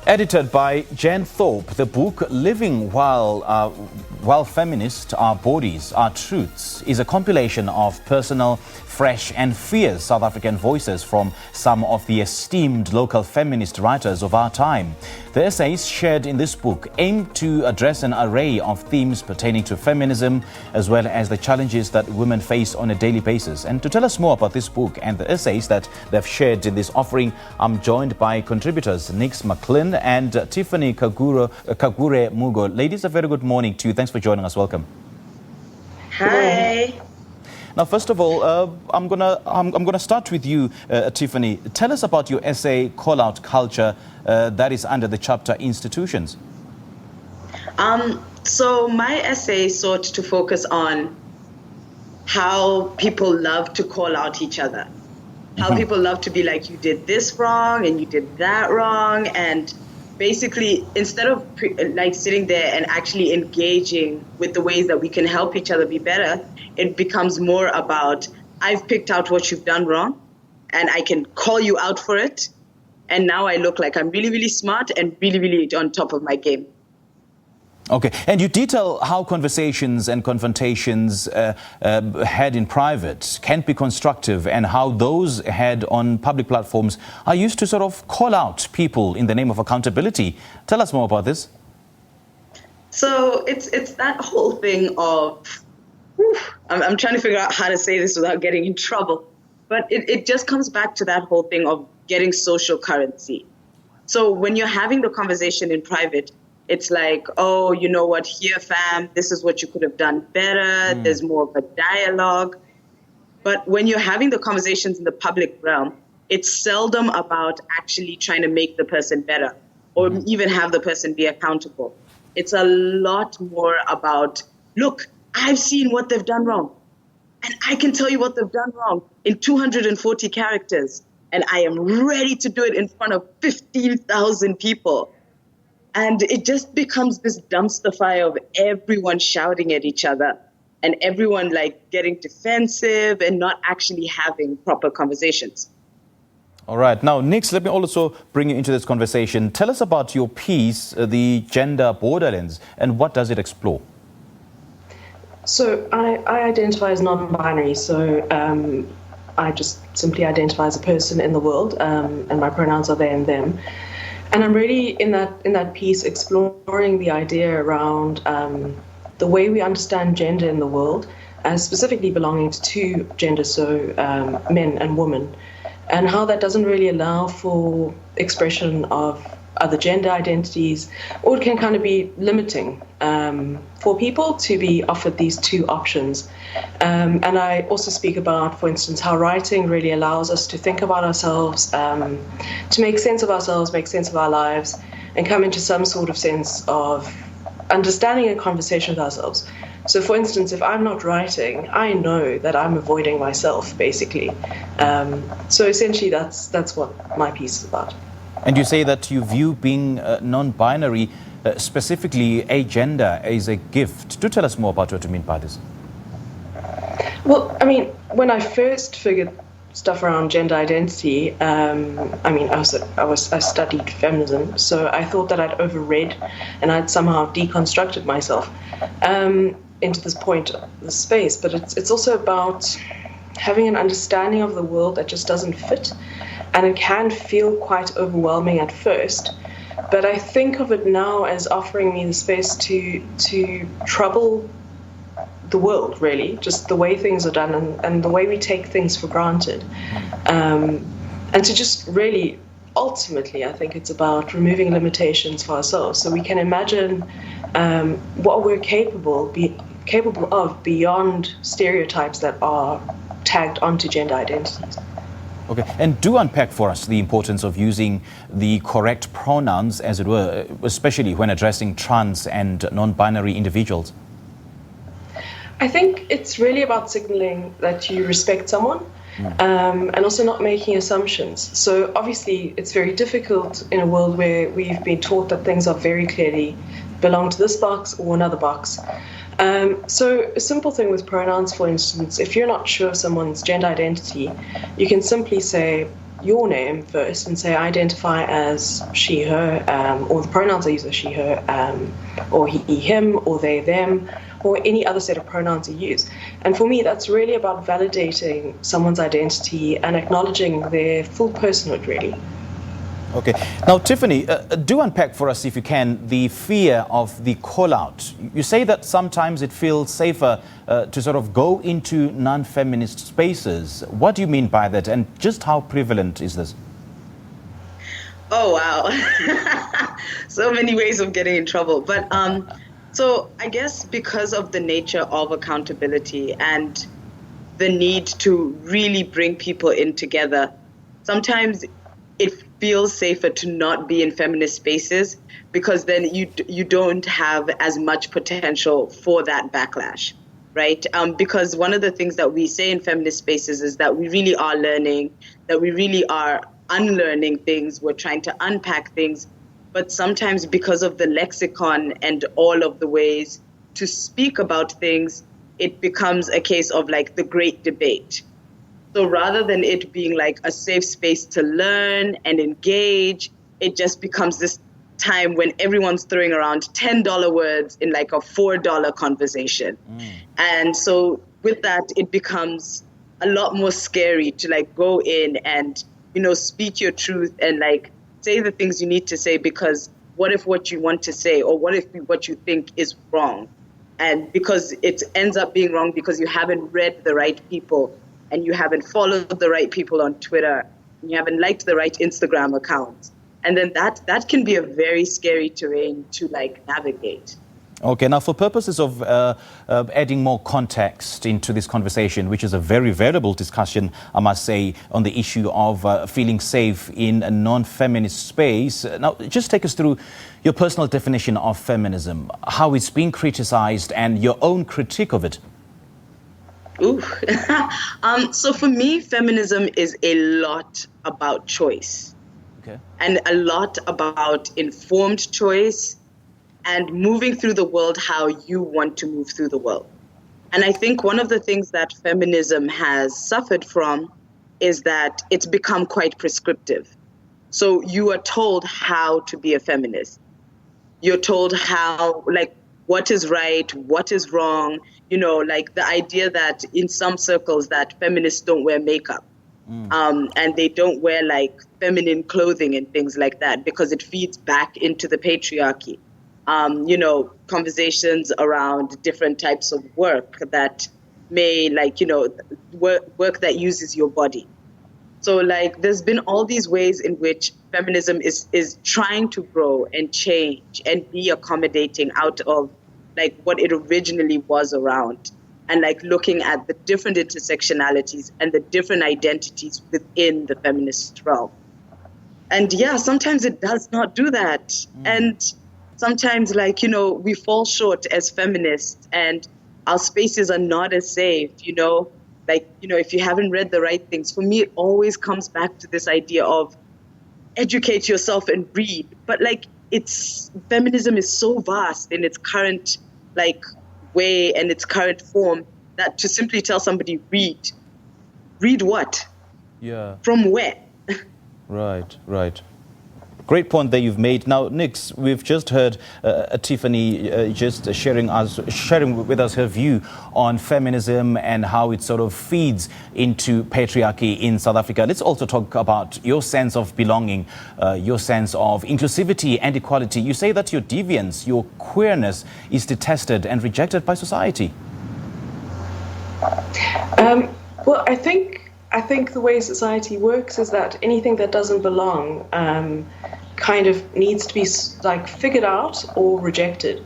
Edited by Jen Thorpe, the book Living While Feminist, Our Bodies, Our Truths is a compilation of personal, fresh and fierce South African voices from some of the esteemed local feminist writers of our time. The essays shared in this book aim to address an array of themes pertaining to feminism as well as the challenges that women face on a daily basis. And to tell us more about this book and the essays that they've shared in this offering, I'm joined by contributors McLean and Tiffany Kagure Mugo. Ladies, a very good morning to you. Thanks for joining us. Welcome. Hi. Now, first of all, I'm gonna start with you, Tiffany. Tell us about your essay, Callout Culture, that is under the chapter Institutions. So my essay sought to focus on how people love to call out each other. How people love to be like, you did this wrong and you did that wrong. And basically, instead of sitting there and actually engaging with the ways that we can help each other be better, it becomes more about, I've picked out what you've done wrong and I can call you out for it. And now I look like I'm really, really smart and really, really on top of my game. Okay, and you detail how conversations and confrontations had in private can be constructive and how those had on public platforms are used to sort of call out people in the name of accountability. Tell us more about this. So it's that whole thing of, I'm trying to figure out how to say this without getting in trouble, but it just comes back to that whole thing of getting social currency. So when you're having the conversation in private, it's like, oh, you know what, here, fam, this is what you could have done better. There's more of a dialogue. But when you're having the conversations in the public realm, it's seldom about actually trying to make the person better or even have the person be accountable. It's a lot more about, look, I've seen what they've done wrong. And I can tell you what they've done wrong in 240 characters. And I am ready to do it in front of 15,000 people. And it just becomes this dumpster fire of everyone shouting at each other and everyone getting defensive and not actually having proper conversations. All right. Now, Nix, let me also bring you into this conversation. Tell us about your piece, The Gender Borderlands, and what does it explore? So I identify as non-binary, so I just simply identify as a person in the world, and my pronouns are they and them. And I'm really in that piece exploring the idea around the way we understand gender in the world, as specifically belonging to two genders, so men and women, and how that doesn't really allow for expression of other gender identities, or it can kind of be limiting for people to be offered these two options. And I also speak about, for instance, how writing really allows us to think about ourselves, to make sense of ourselves, make sense of our lives, and come into some sort of sense of understanding and conversation with ourselves. So, for instance, if I'm not writing, I know that I'm avoiding myself, basically. So essentially, that's what my piece is about. And you say that you view being non-binary, specifically agender, as a gift. Do tell us more about what you mean by this. Well, I mean, when I first figured stuff around gender identity, I studied feminism, so I thought that I'd overread and I'd somehow deconstructed myself into this space. But it's also about having an understanding of the world that just doesn't fit. And it can feel quite overwhelming at first, but I think of it now as offering me the space to trouble the world, really, just the way things are done and the way we take things for granted. And to just really, ultimately, I think it's about removing limitations for ourselves so we can imagine what we're capable of beyond stereotypes that are tagged onto gender identities. Okay, and do unpack for us the importance of using the correct pronouns, as it were, especially when addressing trans and non-binary individuals. I think it's really about signaling that you respect someone and also not making assumptions. So obviously it's very difficult in a world where we've been taught that things are very clearly belong to this box or another box. So a simple thing with pronouns, for instance, if you're not sure of someone's gender identity, you can simply say, your name first and say, I identify as she, her, or the pronouns I use are she, her, or he, him, or they, them, or any other set of pronouns you use. And for me, that's really about validating someone's identity and acknowledging their full personhood, really. Okay. Now, Tiffany, do unpack for us, if you can, the fear of the call-out. You say that sometimes it feels safer to sort of go into non-feminist spaces. What do you mean by that, and just how prevalent is this? Oh, wow. So many ways of getting in trouble. But so I guess because of the nature of accountability and the need to really bring people in together, sometimes it feels safer to not be in feminist spaces, because then you don't have as much potential for that backlash, right? Because one of the things that we say in feminist spaces is that we really are learning, that we really are unlearning things, we're trying to unpack things, but sometimes because of the lexicon and all of the ways to speak about things, it becomes a case of like the great debate. So rather than it being like a safe space to learn and engage, it just becomes this time when everyone's throwing around $10 words in like a $4 conversation. And so with that, it becomes a lot more scary to like go in and, you know, speak your truth and like say the things you need to say, because what if what you want to say, or what if what you think is wrong? And because it ends up being wrong because you haven't read the right people, and you haven't followed the right people on Twitter, and you haven't liked the right Instagram accounts. And then that can be a very scary terrain to like navigate. Okay, now for purposes of adding more context into this conversation, which is a very valuable discussion, I must say, on the issue of feeling safe in a non-feminist space. Now, just take us through your personal definition of feminism, how it's being criticized, and your own critique of it. Ooh. So for me, feminism is a lot about choice. Okay. And a lot about informed choice and moving through the world how you want to move through the world. And I think one of the things that feminism has suffered from is that it's become quite prescriptive. So you are told how to be a feminist. You're told how, like, what is right, what is wrong, you know, like the idea that in some circles that feminists don't wear makeup, and they don't wear like feminine clothing and things like that because it feeds back into the patriarchy. You know, conversations around different types of work that may, like, you know, work that uses your body. So like there's been all these ways in which feminism is trying to grow and change and be accommodating out of like what it originally was around, and like looking at the different intersectionalities and the different identities within the feminist realm. And yeah, sometimes it does not do that. And sometimes, like, you know, we fall short as feminists and our spaces are not as safe, you know, like, you know, if you haven't read the right things. For me, it always comes back to this idea of educate yourself and read. But like, feminism is so vast in its current like way and its current form that to simply tell somebody read what? Yeah. From where? Right. Great point that you've made. Now, Nix, we've just heard Tiffany just sharing with us her view on feminism and how it sort of feeds into patriarchy in South Africa. Let's also talk about your sense of belonging, your sense of inclusivity and equality. You say that your deviance, your queerness, is detested and rejected by society. Well, I think the way society works is that anything that doesn't belong kind of needs to be like figured out or rejected.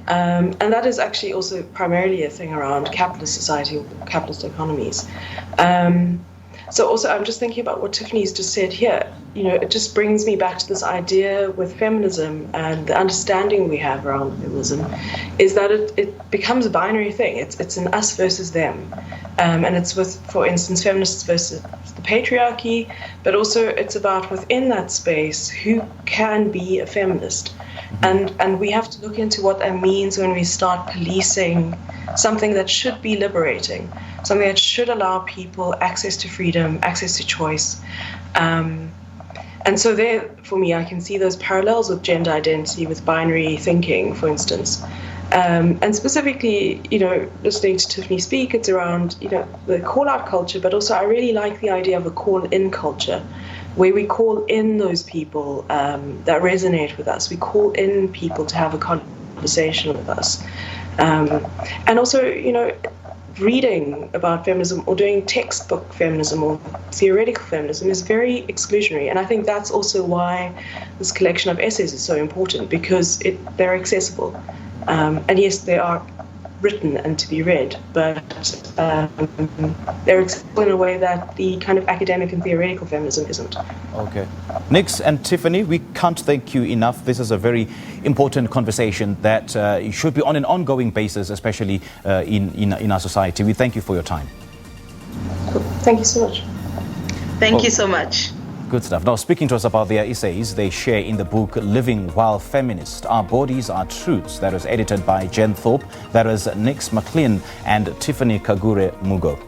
And that is actually also primarily a thing around capitalist society or capitalist economies. So also I'm just thinking about what Tiffany's just said here. You know, it just brings me back to this idea with feminism and the understanding we have around feminism is that it becomes a binary thing. It's an us versus them. And it's with, for instance, feminists versus the patriarchy, but also it's about within that space who can be a feminist. And we have to look into what that means when we start policing something that should be liberating, something that should allow people access to freedom, access to choice. And so there, for me, I can see those parallels with gender identity, with binary thinking, for instance. And specifically, listening to Tiffany speak, it's around, the call-out culture, but also I really like the idea of a call-in culture, where we call in those people that resonate with us. We call in people to have a conversation with us. And also, reading about feminism or doing textbook feminism or theoretical feminism is very exclusionary. And I think that's also why this collection of essays is so important, because they're accessible. And yes, they are written and to be read, but they're accessible in a way that the kind of academic and theoretical feminism isn't. Okay. Nix and Tiffany, we can't thank you enough. This is a very important conversation that should be on an ongoing basis, especially in our society. We thank you for your time. Cool. Thank you so much. Thank you so much. Good stuff. Now, speaking to us about their essays they share in the book Living While Feminist, Our Bodies, Our Truths, that was edited by Jen Thorpe, that was Nix McLean and Tiffany Kagure Mugo.